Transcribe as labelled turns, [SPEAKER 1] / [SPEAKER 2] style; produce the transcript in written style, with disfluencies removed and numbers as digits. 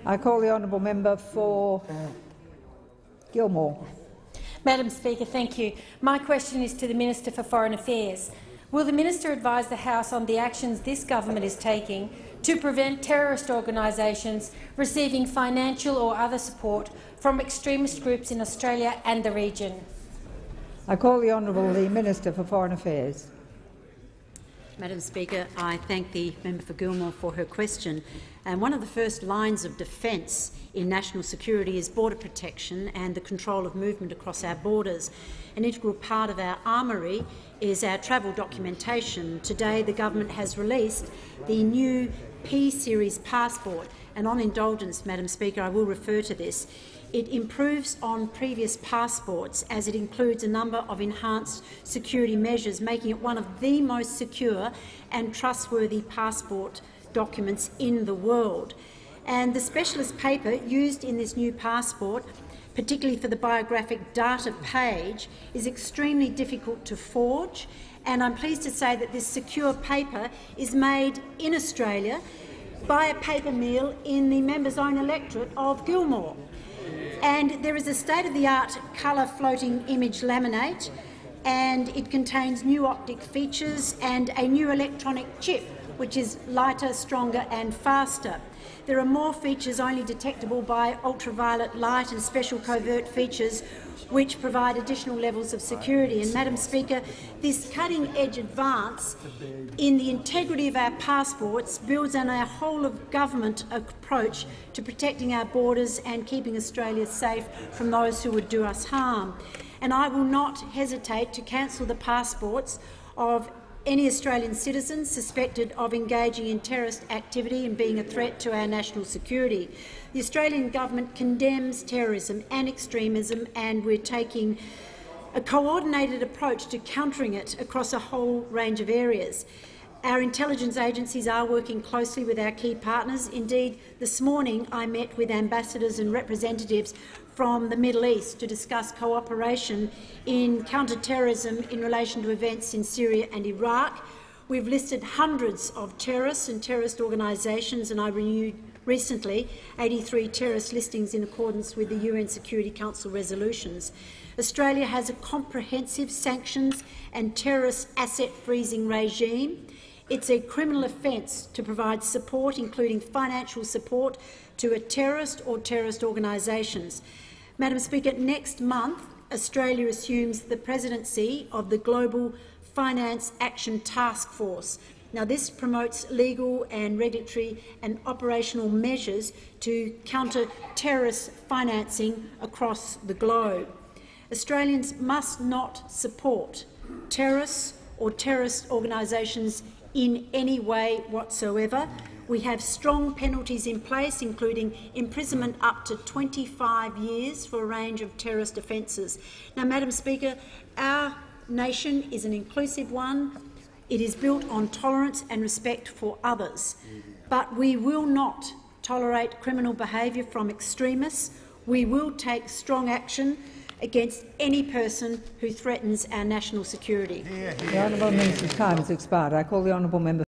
[SPEAKER 1] I call the honourable member for Gilmore.
[SPEAKER 2] Madam Speaker, thank you. My question is to the Minister for Foreign Affairs. Will the Minister advise the House on the actions this government is taking to prevent terrorist organisations receiving financial or other support from extremist groups in Australia and the region?
[SPEAKER 1] I call the Honourable Minister for Foreign Affairs.
[SPEAKER 3] Madam Speaker, I thank the member for Gilmore for her question. One of the first lines of defence in national security is border protection and the control of movement across our borders. An integral part of our armoury is our travel documentation. Today the government has released the new P-Series passport, and on indulgence, Madam Speaker, I will refer to this. It improves on previous passports as it includes a number of enhanced security measures, making it one of the most secure and trustworthy passport documents in the world. And the specialist paper used in this new passport, particularly for the biographic data page, is extremely difficult to forge, and I'm pleased to say that this secure paper is made in Australia by a paper mill in the member's own electorate of Gilmore. And there is a state-of-the-art colour floating image laminate, and it contains new optic features and a new electronic chip, which is lighter, stronger and faster. There are more features only detectable by ultraviolet light and special covert features which provide additional levels of security. And, Madam Speaker, this cutting-edge advance in the integrity of our passports builds on our whole-of-government approach to protecting our borders and keeping Australia safe from those who would do us harm. And I will not hesitate to cancel the passports of any Australian citizens suspected of engaging in terrorist activity and being a threat to our national security. The Australian government condemns terrorism and extremism, and we're taking a coordinated approach to countering it across a whole range of areas. Our intelligence agencies are working closely with our key partners. Indeed, this morning I met with ambassadors and representatives from the Middle East to discuss cooperation in counter-terrorism in relation to events in Syria and Iraq. We've listed hundreds of terrorists and terrorist organisations, and I renewed recently 83 terrorist listings in accordance with the UN Security Council resolutions. Australia has a comprehensive sanctions and terrorist asset freezing regime. It's a criminal offence to provide support, including financial support, to a terrorist or terrorist organisations. Madam Speaker, next month Australia assumes the presidency of the Global Finance Action Task Force. Now, this promotes legal and regulatory and operational measures to counter terrorist financing across the globe. Australians must not support terrorists or terrorist organisations in any way whatsoever. We have strong penalties in place, including imprisonment up to 25 years for a range of terrorist offences. Now, Madam Speaker, our nation is an inclusive one. It is built on tolerance and respect for others. But we will not tolerate criminal behaviour from extremists. We will take strong action against any person who threatens our national security.
[SPEAKER 1] The honourable minister's time has expired. I call the honourable member